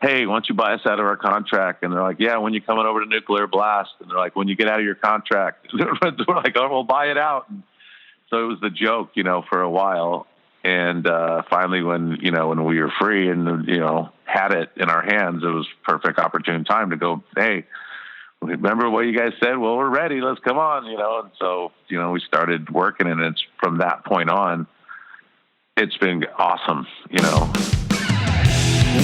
hey, why don't you buy us out of our contract? And they're like, yeah, when you coming over to Nuclear Blast? And they're like, when you get out of your contract. We're like, oh, we'll buy it out. And so it was the joke, for a while. And finally, when we were free and, had it in our hands, it was perfect opportune time to go, hey, remember what you guys said? Well, we're ready. Let's come on, And so, we started working, and it's from that point on, it's been awesome,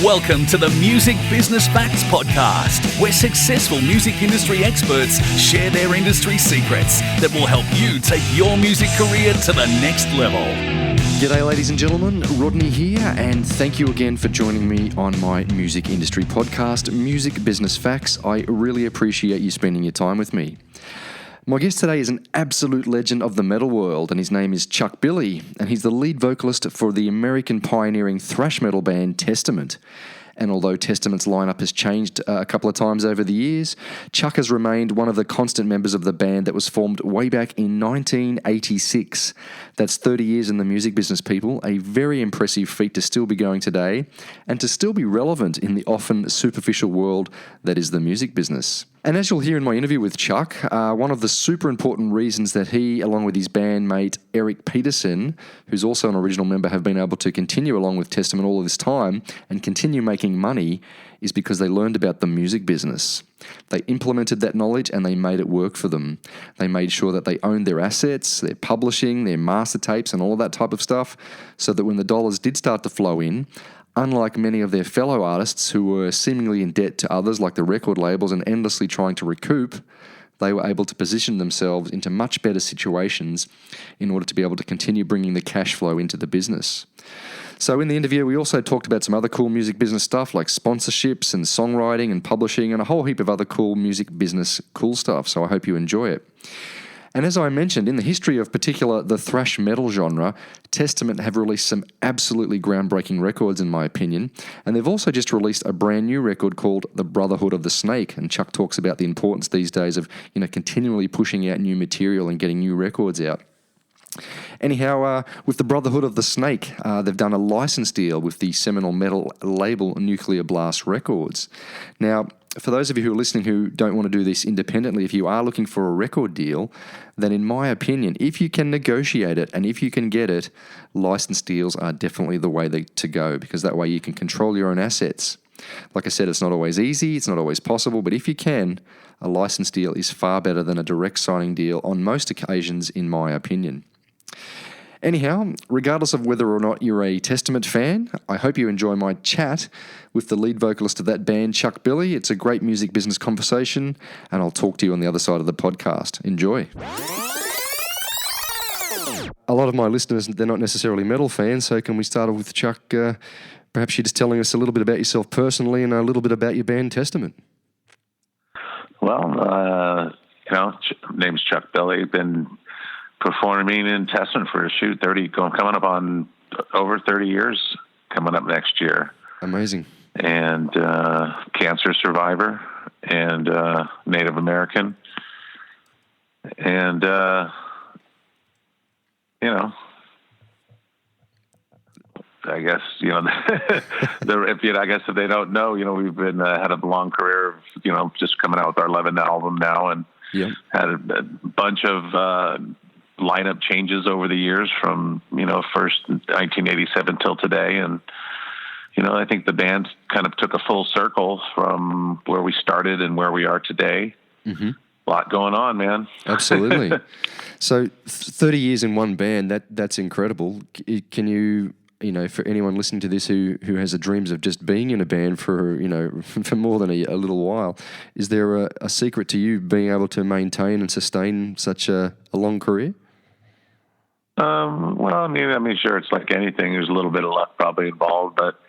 Welcome to the Music Business Facts Podcast, where successful music industry experts share their industry secrets that will help you take your music career to the next level. G'day, ladies and gentlemen. Rodney here, and thank you again for joining me on my music industry podcast, Music Business Facts. I really appreciate you spending your time with me. My guest today is an absolute legend of the metal world, and his name is Chuck Billy, and he's the lead vocalist for the American pioneering thrash metal band Testament. And although Testament's lineup has changed a couple of times over the years, Chuck has remained one of the constant members of the band that was formed way back in 1986. That's 30 years in the music business, people. A very impressive feat to still be going today and to still be relevant in the often superficial world that is the music business. And as you'll hear in my interview with Chuck, one of the super important reasons that he, along with his bandmate Eric Peterson, who's also an original member, have been able to continue along with Testament all of this time and continue making money is because they learned about the music business. They implemented that knowledge and they made it work for them. They made sure that they owned their assets, their publishing, their master tapes and all of that type of stuff, so that when the dollars did start to flow in, unlike many of their fellow artists who were seemingly in debt to others like the record labels and endlessly trying to recoup, they were able to position themselves into much better situations in order to be able to continue bringing the cash flow into the business. So in the interview, we also talked about some other cool music business stuff like sponsorships and songwriting and publishing and a whole heap of other cool music business cool stuff, so I hope you enjoy it. And as I mentioned, in the history of particular the thrash metal genre, Testament have released some absolutely groundbreaking records in my opinion, and they've also just released a brand new record called The Brotherhood of the Snake, and Chuck talks about the importance these days of continually pushing out new material and getting new records out. Anyhow, with the Brotherhood of the Snake, they've done a license deal with the seminal metal label Nuclear Blast Records. Now, for those of you who are listening who don't want to do this independently, if you are looking for a record deal, then in my opinion, if you can negotiate it and if you can get it, license deals are definitely the way to go, because that way you can control your own assets. Like I said, it's not always easy, it's not always possible, but if you can, a license deal is far better than a direct signing deal on most occasions, in my opinion. Anyhow, regardless of whether or not you're a Testament fan, I hope you enjoy my chat with the lead vocalist of that band, Chuck Billy. It's a great music business conversation, and I'll talk to you on the other side of the podcast. Enjoy. A lot of my listeners, they're not necessarily metal fans, so can we start off with Chuck, perhaps you just telling us a little bit about yourself personally and a little bit about your band, Testament? Well, name's Chuck Billy. Been performing in Testament for coming up on over 30 years, coming up next year. Amazing. And cancer survivor and Native American. And, I guess, if they don't know, we've been had a long career of, just coming out with our 11th album now, and had a bunch of lineup changes over the years from, first 1987 till today. And, I think the band kind of took a full circle from where we started and where we are today. Mm-hmm. A lot going on, man. Absolutely. So 30 years in one band, that's incredible. Can you, for anyone listening to this who has the dreams of just being in a band for, for more than a little while, is there a secret to you being able to maintain and sustain such a long career? Sure, it's like anything. There's a little bit of luck probably involved, but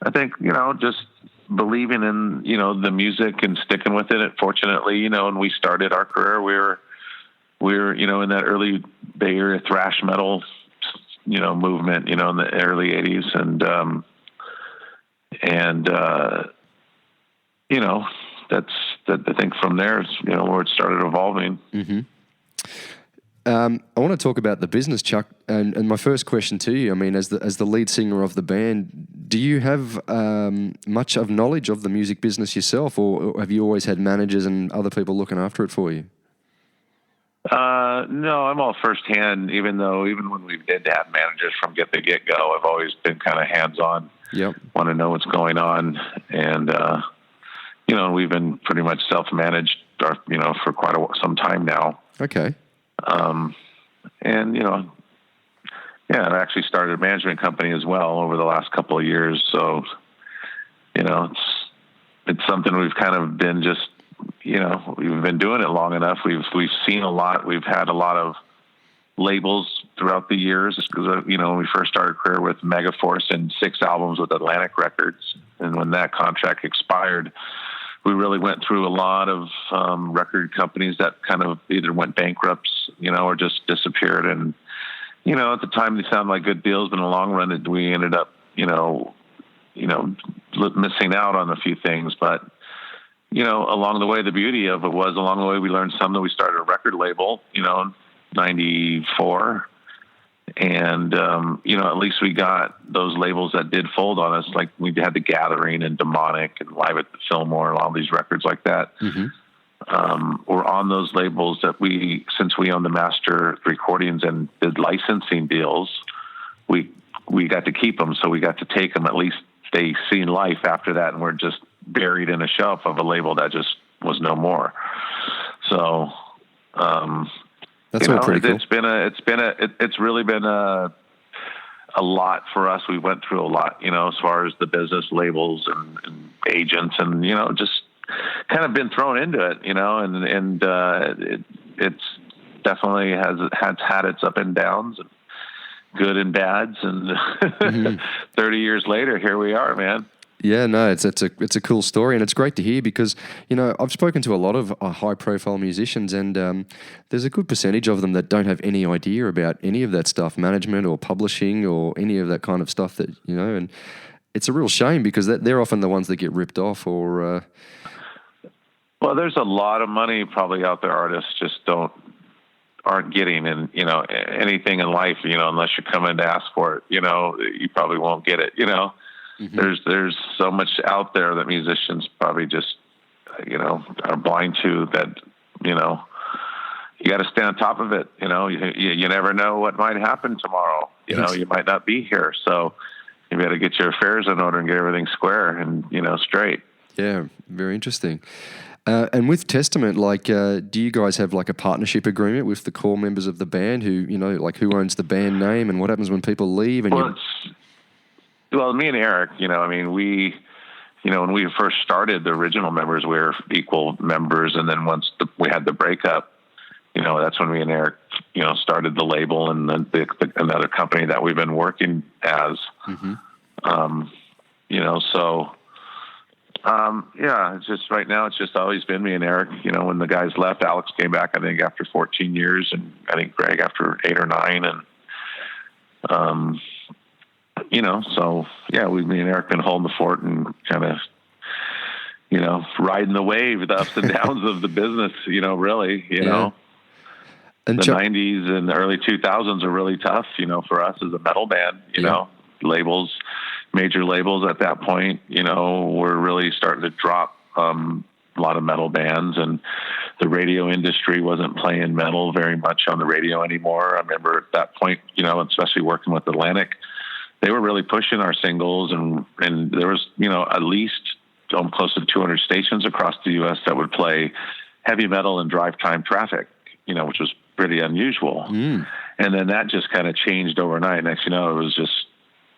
I think, just believing in, the music and sticking with it. Fortunately, when we started our career, we were, in that early Bay Area thrash metal, movement, in the early 80s. I think from there is, where it started evolving. Mm-hmm. I want to talk about the business, Chuck. And my first question to you, I mean, as the lead singer of the band, do you have much of knowledge of the music business yourself, or have you always had managers and other people looking after it for you? No, I'm all firsthand. Even when we did have managers from the get-go, I've always been kind of hands-on. Yep. Want to know what's going on, and we've been pretty much self-managed, for quite some time now. Okay. I've actually started a management company as well over the last couple of years. So, it's something we've kind of been just, we've been doing it long enough. We've seen a lot. We've had a lot of labels throughout the years because, when we first started career with Megaforce and 6 albums with Atlantic Records. And when that contract expired, we really went through a lot of record companies that kind of either went bankrupt, or just disappeared. And, at the time they sounded like good deals, but in the long run, we ended up, missing out on a few things. But, along the way, the beauty of it was along the way, we learned something. We started a record label, in 94. And, at least we got those labels that did fold on us. Like we had The Gathering and Demonic and Live at the Fillmore and all these records like that. Mm-hmm. Were on those labels that since we owned the master recordings and did licensing deals, we got to keep them. So we got to take them, at least they seen life after that. And we're just buried in a shelf of a label that just was no more. So, that's all pretty cool. It's really been a lot for us. We went through a lot, as far as the business labels and agents and, just kind of been thrown into it, it's definitely has had its up and downs, and good and bads. And mm-hmm. 30 years later, here we are, man. Yeah, no, it's a cool story, and it's great to hear because, I've spoken to a lot of high-profile musicians, and there's a good percentage of them that don't have any idea about any of that stuff, management or publishing or any of that kind of stuff that, and it's a real shame because they're often the ones that get ripped off or... Well, there's a lot of money probably out there artists just aren't getting, and, anything in life, unless you're coming to ask for it, you probably won't get it, Mm-hmm. There's so much out there that musicians probably just, are blind to that, you got to stay on top of it. You never know what might happen tomorrow. You might not be here. So you got to get your affairs in order and get everything square and, straight. Yeah. Very interesting. And with Testament, do you guys have a partnership agreement with the core members of the band who, who owns the band name and what happens when people leave? And Well, me and Eric, when we first started, the original members, we were equal members. And then once we had the breakup, that's when me and Eric, started the label and then another company that we've been working as, mm-hmm. It's just right now, it's just always been me and Eric. When the guys left, Alex came back, I think, after 14 years, and I think Greg after 8 or 9. And, me and Eric been holding the fort and kind of, riding the wave, the ups and downs of the business, really, And the 90s and the early 2000s are really tough, for us as a metal band, labels, major labels at that point, were really starting to drop a lot of metal bands, and the radio industry wasn't playing metal very much on the radio anymore. I remember at that point, especially working with Atlantic, they were really pushing our singles, and there was, at least close to 200 stations across the U.S. that would play heavy metal and drive time traffic, which was pretty unusual. Mm. And then that just kind of changed overnight. Next, it was just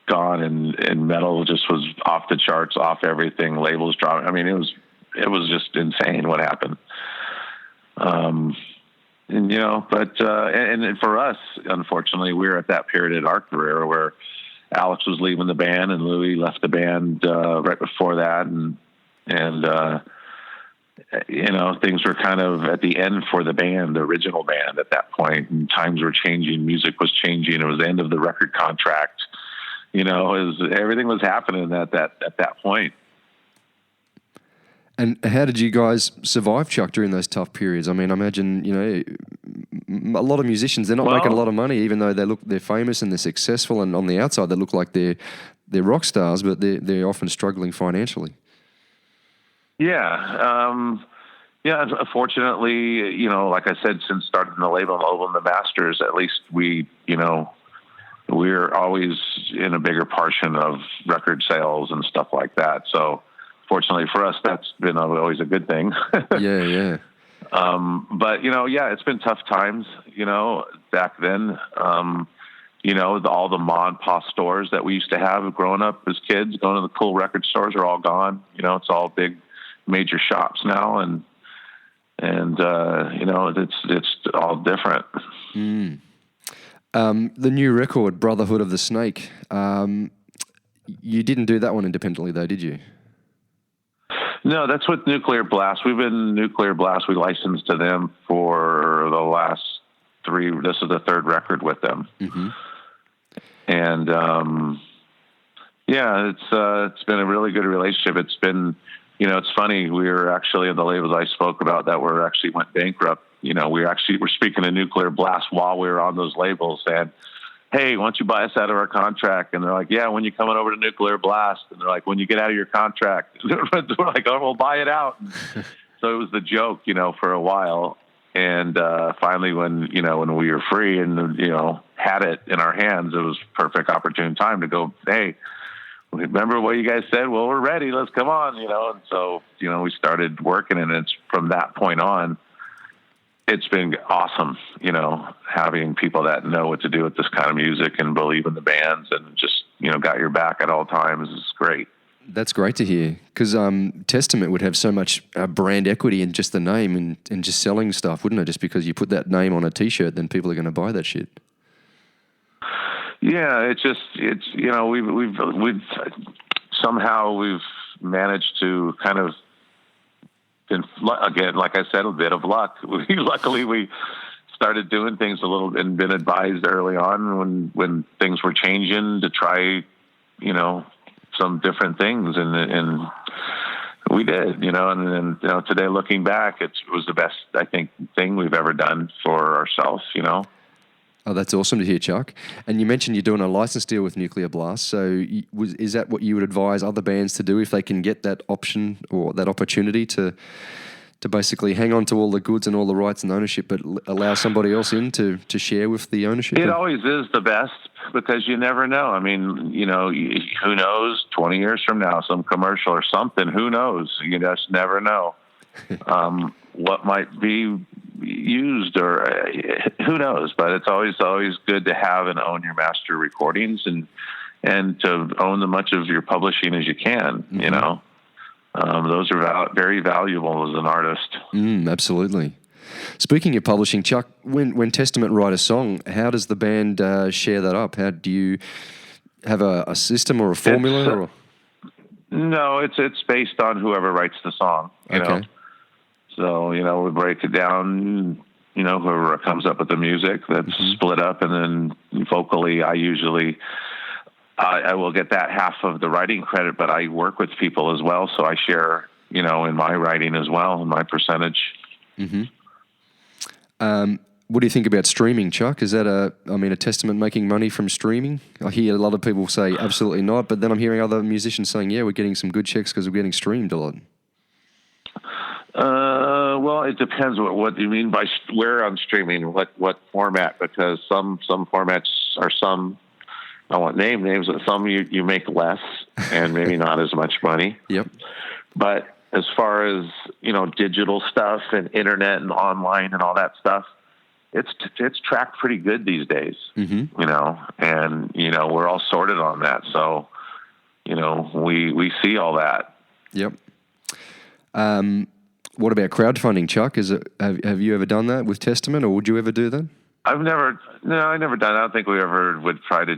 gone, and metal just was off the charts, off everything, labels dropping. I mean, it was just insane what happened. And for us, unfortunately, we were at that period in our career where Alex was leaving the band and Louis left the band right before that, and things were kind of at the end for the band, the original band at that point, and times were changing, music was changing. It was the end of the record contract. Everything was happening at that point. And how did you guys survive, Chuck, during those tough periods? I mean, I imagine, a lot of musicians, they're not making a lot of money, even though they're famous and they're successful, and on the outside they look like they're rock stars, but they're often struggling financially. Yeah. Unfortunately, like I said, since starting the label and the masters, at least we're always in a bigger portion of record sales and stuff like that. So fortunately for us, that's been always a good thing. Yeah. But it's been tough times, back then. All the ma and pa stores that we used to have growing up as kids, going to the cool record stores, are all gone. It's all big major shops now, and it's all different. The new record, Brotherhood of the Snake, you didn't do that one independently though, did you? No, that's with Nuclear Blast. We've been Nuclear Blast. We licensed to them for the last 3. This is the 3rd record with them. Mm-hmm. And, it's been a really good relationship. It's been, it's funny. We were actually in the labels I spoke about that went bankrupt. We're speaking to Nuclear Blast while we were on those labels, and hey, why don't you buy us out of our contract? And they're like, yeah, when you're coming over to Nuclear Blast. And they're like, when you get out of your contract. We're like, oh, we'll buy it out. So it was the joke, for a while. And finally, when we were free and, had it in our hands, it was perfect opportune time to go, hey, remember what you guys said? Well, we're ready. Let's come on, And so, we started working, and it's from that point on, it's been awesome, having people that know what to do with this kind of music and believe in the bands and just, got your back at all times is great. That's great to hear, because Testament would have so much brand equity in just the name and just selling stuff, wouldn't it? Just because you put that name on a T-shirt, then people are going to buy that shit. Yeah, we've somehow managed to kind of, again, like I said, a bit of luck. Luckily, we started doing things a little and been advised early on when things were changing to try, some different things, and we did, and then today looking back, it was the best, I think, thing we've ever done for ourselves, Oh, that's awesome to hear, Chuck. And you mentioned you're doing a license deal with Nuclear Blast. So is that what you would advise other bands to do if they can get that option or that opportunity to basically hang on to all the goods and all the rights and ownership, but allow somebody else in to share with the ownership? It always is the best, because you never know. I mean, who knows, 20 years from now, some commercial or something, who knows? You just never know. What might be used, or who knows, but it's always good to have and own your master recordings and to own as much of your publishing as you can. Mm-hmm. Those are very valuable as an artist. Absolutely. Speaking of publishing, Chuck, when Testament write a song, how does the band share that up? How do you have a system or a formula? No, it's based on whoever writes the song. You know. So, we break it down, whoever comes up with the music, that's split up. And then vocally, I will get that half of the writing credit, but I work with people as well. So I share, in my writing as well, in my percentage. Mm-hmm. What do you think about streaming, Chuck? Is that a Testament making money from streaming? I hear a lot of people say absolutely not, but then I'm hearing other musicians saying, yeah, we're getting some good checks because we're getting streamed a lot. Well, it depends what you mean by where on streaming, what format, because some formats are I won't name names, but some you make less and maybe not as much money. Yep. But as far as, digital stuff and internet and online and all that stuff, it's tracked pretty good these days, and, we're all sorted on that. So, we see all that. Yep. What about crowdfunding, Chuck? Have you ever done that with Testament, or would you ever do that? I've never done it. I don't think we ever would try to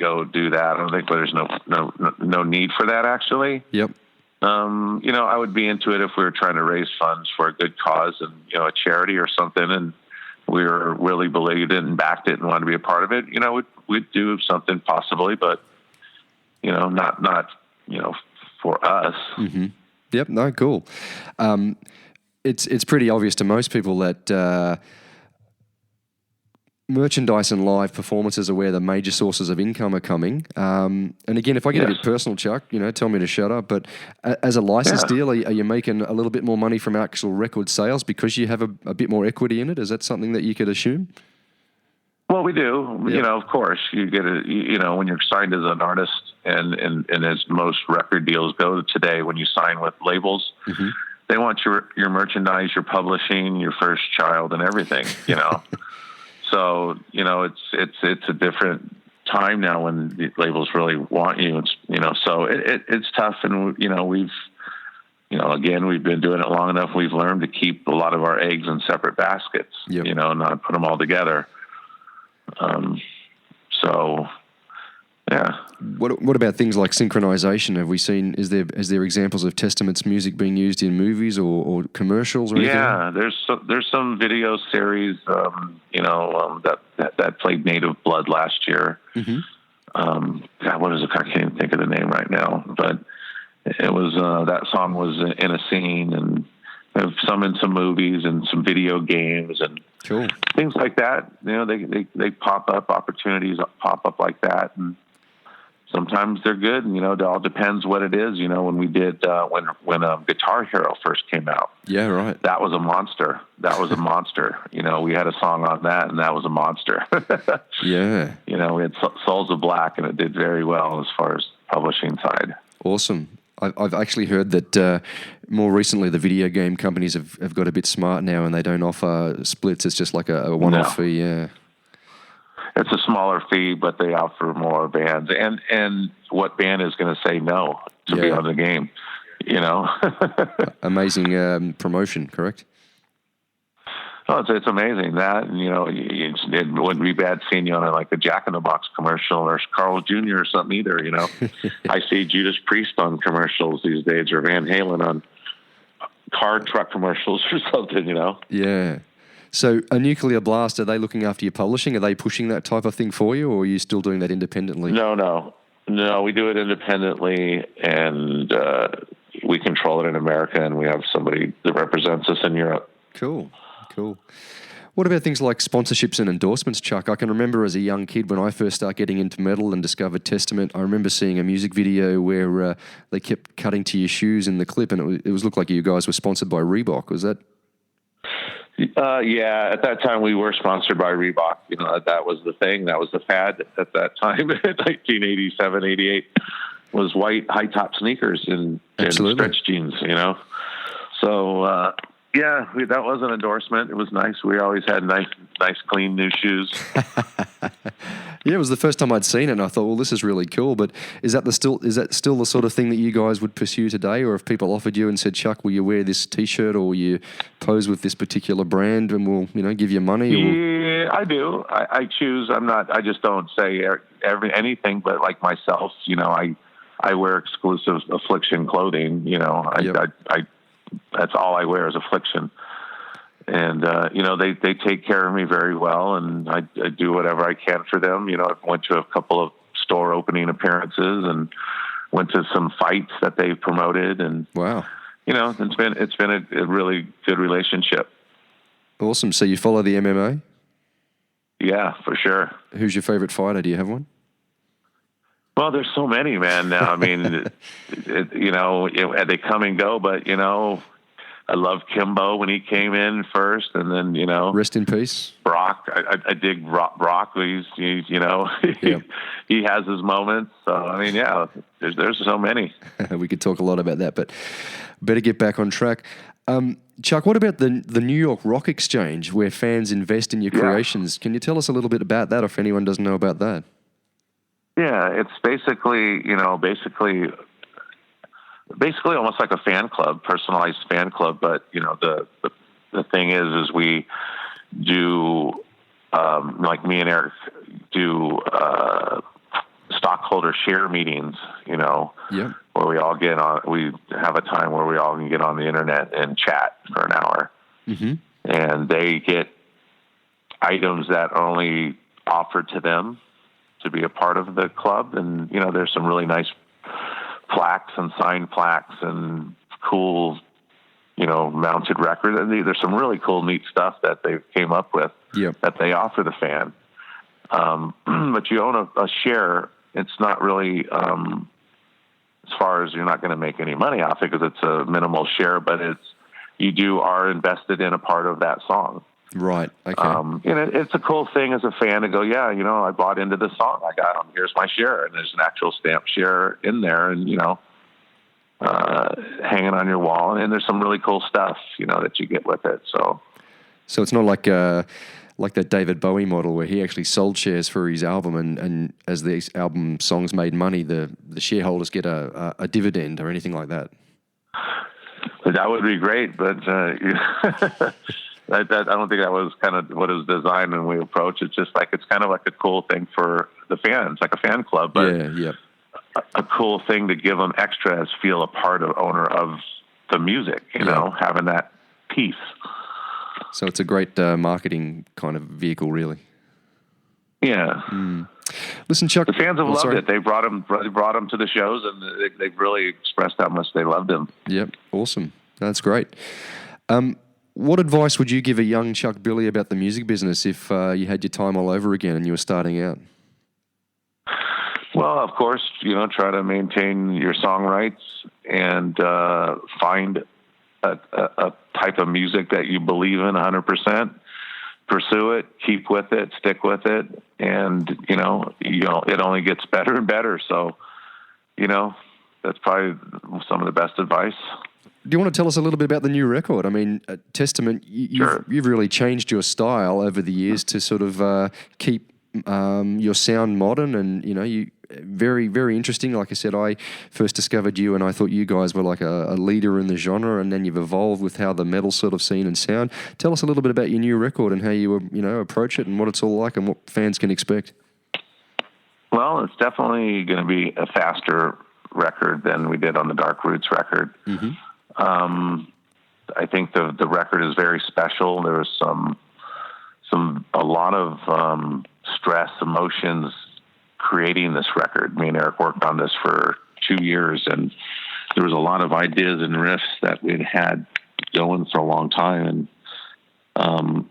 go do that. I don't think there's no need for that, actually. Yep. I would be into it if we were trying to raise funds for a good cause and, a charity or something, and we were really believed it and backed it and wanted to be a part of it. We'd do something possibly, but, not for us. Mm-hmm. Yep. No, cool. It's pretty obvious to most people that merchandise and live performances are where the major sources of income are coming. And again, if I get a bit personal, Chuck, tell me to shut up. But as a license deal, are you making a little bit more money from actual record sales because you have a bit more equity in it? Is that something that you could assume? Well, we do. Yep. Of course, you get when you're signed as an artist, and as most record deals go today, when you sign with labels, they want your merchandise, your publishing, your first child, and everything. So, it's a different time now when the labels really want you. So it's tough. And, we've been doing it long enough. We've learned to keep a lot of our eggs in separate baskets, not put them all together. Yeah. What about things like synchronization? Have we seen? Is there examples of Testament's music being used in movies or commercials or anything? Yeah, there's some video series, that played Native Blood last year. God, what is it? I can't even think of the name right now. But it was that song was in a scene, and some in some movies and some video games and things like that. They pop up, opportunities pop up like that, and sometimes they're good, and it all depends what it is. When we did when Guitar Hero first came out, that was a monster. We had a song on that, and that was a monster. We had Souls of Black, and it did very well as far as publishing side. Awesome. I've actually heard that more recently the video game companies have got a bit smart now, and they don't offer splits. It's just like a one-off fee. Yeah. It's a smaller fee, but they offer more bands. And what band is going to say no to be on the game, Amazing promotion, correct? Oh, it's amazing that, it wouldn't be bad seeing you on a Jack in the Box commercial or Carl Jr. or something either, I see Judas Priest on commercials these days, or Van Halen on car truck commercials or something, Yeah. So a Nuclear Blast, are they looking after your publishing? Are they pushing that type of thing for you, or are you still doing that independently? No, we do it independently, and we control it in America, and we have somebody that represents us in Europe. Cool. What about things like sponsorships and endorsements, Chuck? I can remember as a young kid when I first started getting into metal and discovered Testament, I remember seeing a music video where they kept cutting to your shoes in the clip, and it looked like you guys were sponsored by Reebok. Was that? Yeah, at that time we were sponsored by Reebok. That was the thing. That was the fad at that time. 1987, 88 was white high-top sneakers and stretch jeans, So, that was an endorsement. It was nice. We always had nice, clean new shoes. Yeah, it was the first time I'd seen it, and I thought, well, this is really cool. But is that still the sort of thing that you guys would pursue today, or if people offered you and said, "Chuck, will you wear this T-shirt, or will you pose with this particular brand, and we'll give you money"? Yeah, I do. I choose. I'm not. I just don't say anything. But like myself, I wear exclusive Affliction clothing. I that's all I wear is Affliction. And, they take care of me very well, and I do whatever I can for them. I went to a couple of store opening appearances and went to some fights that they've promoted. And, wow, it's been a really good relationship. Awesome. So you follow the MMA? Yeah, for sure. Who's your favorite fighter? Do you have one? Well, there's so many, man. Now, I mean, they come and go, but, I love Kimbo when he came in first, and then, rest in peace, Brock. I dig Brock. He's he has his moments. So, I mean, there's so many. We could talk a lot about that, but better get back on track. Chuck, what about the New York Rock Exchange, where fans invest in your creations? Can you tell us a little bit about that, if anyone doesn't know about that? Yeah, it's basically almost like a fan club, personalized fan club. But the thing is we do like me and Eric do stockholder share meetings. Where we all get on. We have a time where we all can get on the internet and chat for an hour, and they get items that are only offered to them to be a part of the club. And there's some really nice plaques and signed plaques and cool, mounted records. And there's some really cool, neat stuff that they came up with that they offer the fan. but you own a share. It's not really, as far as you're not going to make any money off it because it's a minimal share, but you are invested in a part of that song. Right. Okay. And it's a cool thing as a fan to go, yeah, I bought into this song. I got here's my share, and there's an actual stamp share in there, and hanging on your wall, and there's some really cool stuff, that you get with it. So it's not like that David Bowie model where he actually sold shares for his album, and as the album songs made money, the shareholders get a dividend or anything like that. That would be great, but I don't think that was kind of what it was designed when we approach it. Just like it's kind of like a cool thing for the fans, like a fan club, but a cool thing to give them extra as feel a part of owner of the music, having that piece. So it's a great marketing kind of vehicle, really. Yeah. Listen, Chuck, the fans have loved it. They brought them to the shows, and they've really expressed how much they loved him. Yep, awesome. That's great. What advice would you give a young Chuck Billy about the music business if you had your time all over again and you were starting out? Well, of course, try to maintain your song rights and find a type of music that you believe in 100%. Pursue it, keep with it, stick with it, and it only gets better and better. So, that's probably some of the best advice. Do you want to tell us a little bit about the new record? I mean, Testament, you've really changed your style over the years to sort of keep your sound modern, and you very, very interesting. Like I said, I first discovered you and I thought you guys were like a leader in the genre, and then you've evolved with how the metal sort of scene and sound. Tell us a little bit about your new record and how you approach it and what it's all like and what fans can expect. Well, it's definitely going to be a faster record than we did on the Dark Roots record. Mm-hmm. I think the record is very special. There was a lot of stress, emotions creating this record. Me and Eric worked on this for 2 years, and there was a lot of ideas and riffs that we'd had going for a long time. And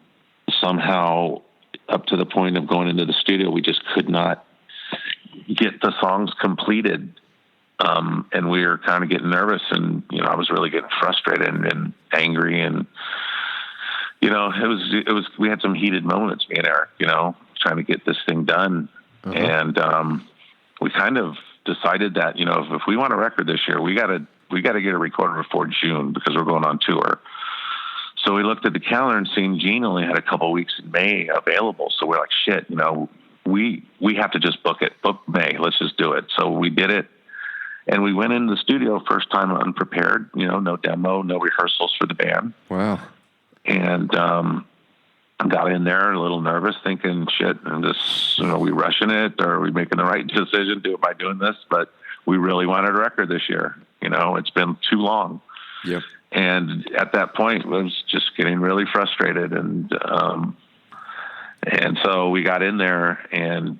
somehow, up to the point of going into the studio, we just could not get the songs completed. And we were kind of getting nervous, and, I was really getting frustrated and angry. And, we had some heated moments, me and Eric, trying to get this thing done. Uh-huh. And, we kind of decided that, if we want a record this year, we got to get it recorded before June because we're going on tour. So we looked at the calendar and seen Gene only had a couple of weeks in May available. So we're like, shit, we have to just book May. Let's just do it. So we did it. And we went into the studio first time unprepared, no demo, no rehearsals for the band. Wow. And got in there a little nervous, thinking, shit, and this, are we rushing it? Or are we making the right decision by doing this? But we really wanted a record this year. It's been too long. Yep. And at that point, I was just getting really frustrated. And so we got in there, and,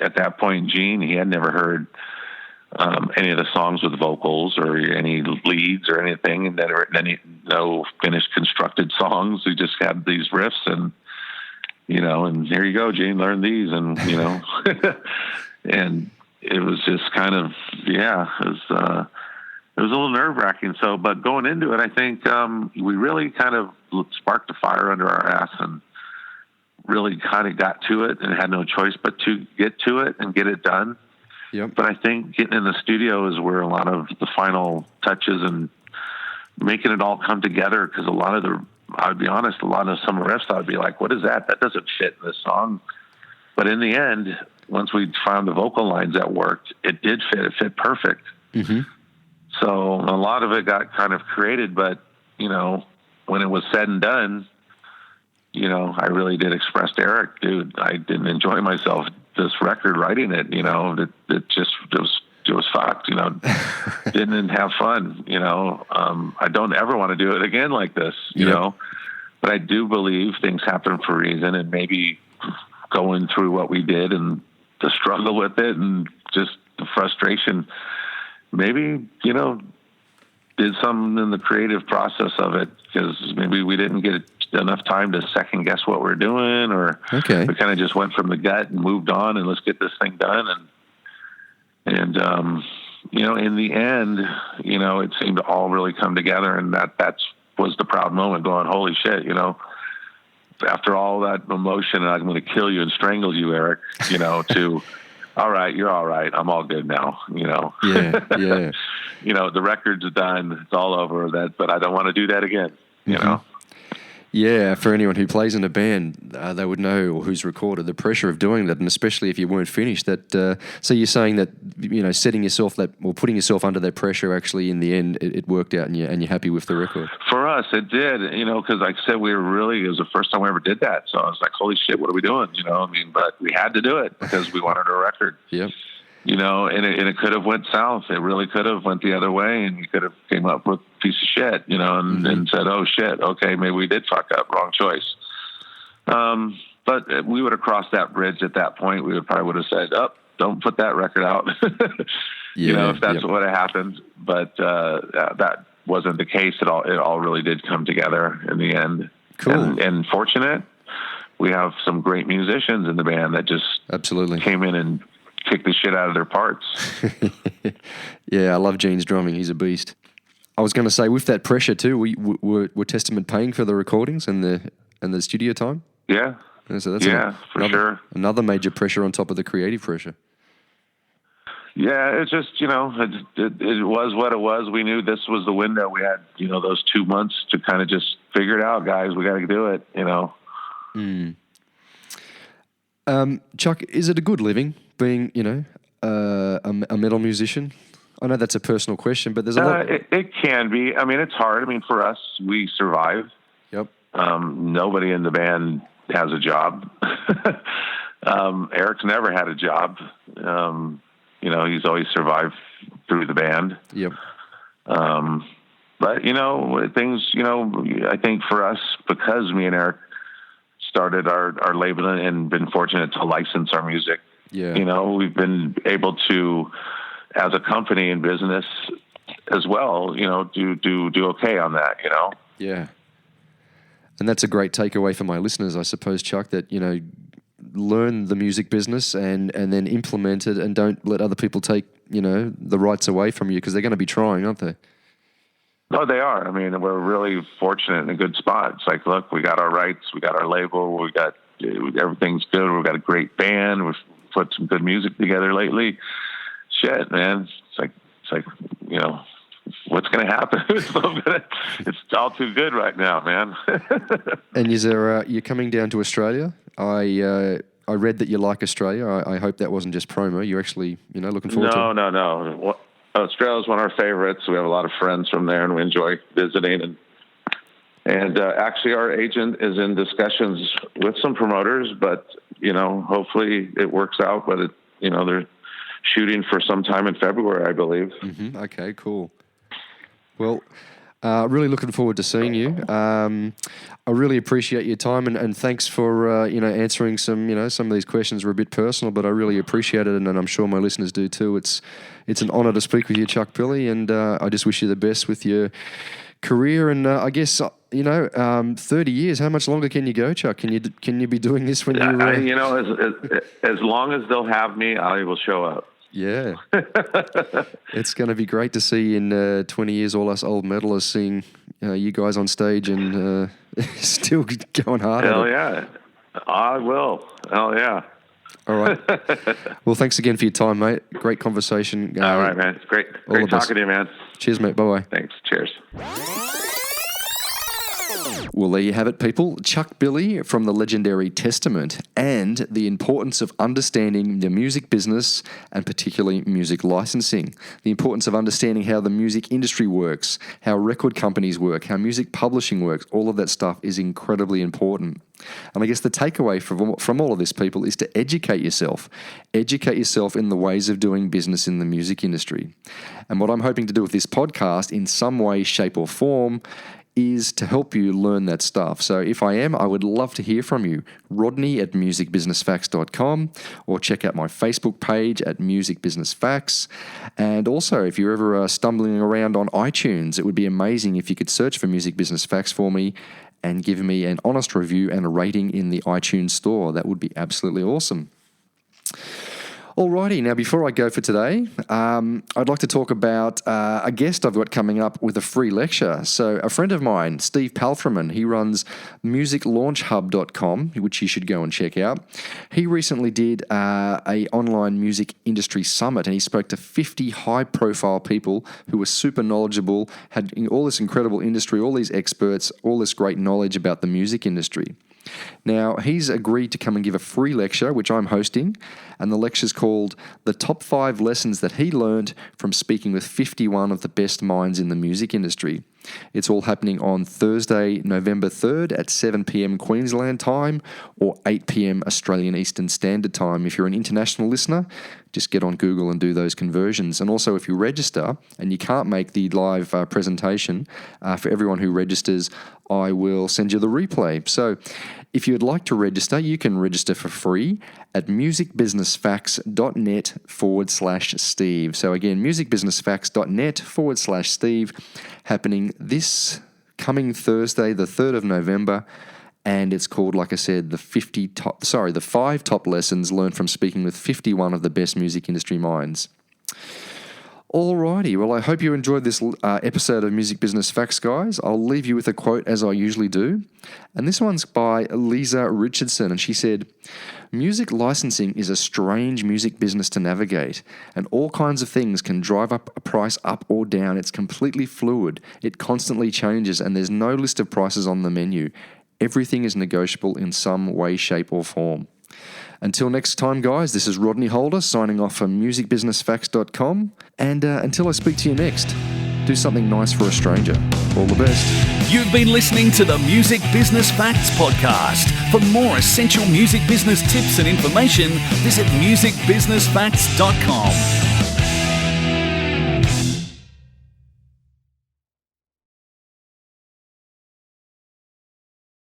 at that point, Gene, he had never heard any of the songs with vocals or any leads or anything, and then no finished constructed songs. We just had these riffs, and and here you go, Gene, learn these, and and it was just kind of it was a little nerve wracking. So, but going into it, I think we really kind of sparked a fire under our ass and really kind of got to it, and had no choice but to get to it and get it done. Yep. But I think getting in the studio is where a lot of the final touches and making it all come together. Because I'd be honest, a lot of some riffs, I'd be like, what is that? That doesn't fit in this song. But in the end, once we found the vocal lines that worked, it did fit. It fit perfect. Mm-hmm. So a lot of it got kind of created. But, when it was said and done, I really did express to Eric, dude, I didn't enjoy myself this record writing it, it was fucked, didn't have fun, I don't ever want to do it again like this, you know, but I do believe things happen for a reason, and maybe going through what we did and the struggle with it and just the frustration, maybe, did something in the creative process of it, because maybe we didn't get enough time to second guess what we're doing, or Okay. we kind of just went from the gut and moved on and let's get this thing done. And in the end, it seemed to all really come together, and that was the proud moment going, holy shit, after all that emotion, I'm going to kill you and strangle you, Eric, to, all right, you're all right. I'm all good now, Yeah. the record's done. It's all over but I don't want to do that again, you know? Yeah, for anyone who plays in a band, they would know, or who's recorded, the pressure of doing that, and especially if you weren't finished. So you're saying that setting yourself or putting yourself under that pressure, actually in the end, it worked out, and you're happy with the record. For us, it did. Because like I said, it was the first time we ever did that. So I was like, holy shit, what are we doing? But we had to do it because we wanted a record. Yep. And it could have went south. It really could have went the other way, and we could have came up with a piece of shit, and said, oh shit, okay, maybe we did fuck up, wrong choice. But we would have crossed that bridge at that point. We would have said, oh, don't put that record out, if that's what had happened. But that wasn't the case at all. It all really did come together in the end. Cool. And fortunate, we have some great musicians in the band that just absolutely came in and kick the shit out of their parts. Yeah, I love Gene's drumming. He's a beast. I was going to say, with that pressure too, were Testament paying for the recordings and the studio time? Yeah. And so that's for sure. Another major pressure on top of the creative pressure. Yeah, it's just, it was what it was. We knew this was the window. We had, those 2 months to kind of just figure it out, guys. We got to do it, Chuck, is it a good living being, a metal musician? I know that's a personal question, but there's a lot. It can be. I mean, it's hard. I mean, for us, we survive. Yep. Nobody in the band has a job. Eric's never had a job. He's always survived through the band. Yep. But, things, I think for us, because me and Eric started our label and been fortunate to license our music. Yeah. We've been able to, as a company in business as well, do okay on that, Yeah. And that's a great takeaway for my listeners, I suppose, Chuck, that, learn the music business and then implement it, and don't let other people take, the rights away from you, because they're going to be trying, aren't they? No, they are. I mean, we're really fortunate in a good spot. It's like, look, we got our rights, we got our label, everything's good. We've got a great band. We've put some good music together lately. Shit, man. It's like, what's going to happen? It's all too good right now, man. And is there, you're coming down to Australia? I read that you like Australia. I hope that wasn't just promo. You're actually, looking forward to it. No. Well, Australia's one of our favorites. We have a lot of friends from there, and we enjoy visiting. And actually, our agent is in discussions with some promoters, but hopefully it works out. But they're shooting for some time in February, I believe. Mm-hmm. Okay, cool. Well, really looking forward to seeing you. I really appreciate your time, and thanks for answering some some of these questions were a bit personal, but I really appreciate it, and I'm sure my listeners do too. It's an honour to speak with you, Chuck Billy, and I just wish you the best with your career. And I guess 30 years. How much longer can you go, Chuck? Can you be doing this when you're? As long as they'll have me, I will show up. Yeah. It's going to be great to see in 20 years all us old metalers seeing you guys on stage and still going hard. Hell yeah. I will. Hell yeah. All right. Well, thanks again for your time, mate. Great conversation. All right, man. It's great talking to you, man. Cheers, mate. Bye-bye. Thanks. Cheers. Well, there you have it, people. Chuck Billy from the legendary Testament, and the importance of understanding the music business, and particularly music licensing. The importance of understanding how the music industry works, how record companies work, how music publishing works. All of that stuff is incredibly important. And I guess the takeaway from all of this, people, is to educate yourself. Educate yourself in the ways of doing business in the music industry. And what I'm hoping to do with this podcast, in some way, shape, or form, is to help you learn that stuff. So if I am, I would love to hear from you. Rodney@musicbusinessfacts.com, or check out my Facebook page at Music Business Facts. And also, if you're ever stumbling around on iTunes, it would be amazing if you could search for Music Business Facts for me and give me an honest review and a rating in the iTunes store. That would be absolutely awesome. Alrighty, now before I go for today, I'd like to talk about a guest I've got coming up with a free lecture. So a friend of mine, Steve Palfreman, he runs musiclaunchhub.com, which you should go and check out. He recently did a online music industry summit, and he spoke to 50 high-profile people who were super knowledgeable, had all this incredible industry, all these experts, all this great knowledge about the music industry. Now, he's agreed to come and give a free lecture, which I'm hosting, and the lecture's called The Top 5 Lessons That He Learned from Speaking with 51 of the Best Minds in the Music Industry. It's all happening on Thursday, November 3rd at 7 p.m. Queensland time or 8 p.m. Australian Eastern Standard Time. If you're an international listener, just get on Google and do those conversions. And also, if you register and you can't make the live presentation, for everyone who registers, I will send you the replay. So if you'd like to register, you can register for free at musicbusinessfacts.net/Steve. So again, musicbusinessfacts.net/Steve, happening this coming Thursday, the 3rd of November. And it's called, like I said, the 5 top lessons learned from speaking with 51 of the best music industry minds. Alrighty, well, I hope you enjoyed this episode of Music Business Facts, guys. I'll leave you with a quote as I usually do. And this one's by Lisa Richardson, and she said, "Music licensing is a strange music business to navigate, and all kinds of things can drive up a price up or down. It's completely fluid. It constantly changes, and there's no list of prices on the menu. Everything is negotiable in some way, shape, or form." Until next time, guys, this is Rodney Holder signing off from musicbusinessfacts.com. And until I speak to you next, do something nice for a stranger. All the best. You've been listening to the Music Business Facts podcast. For more essential music business tips and information, visit musicbusinessfacts.com.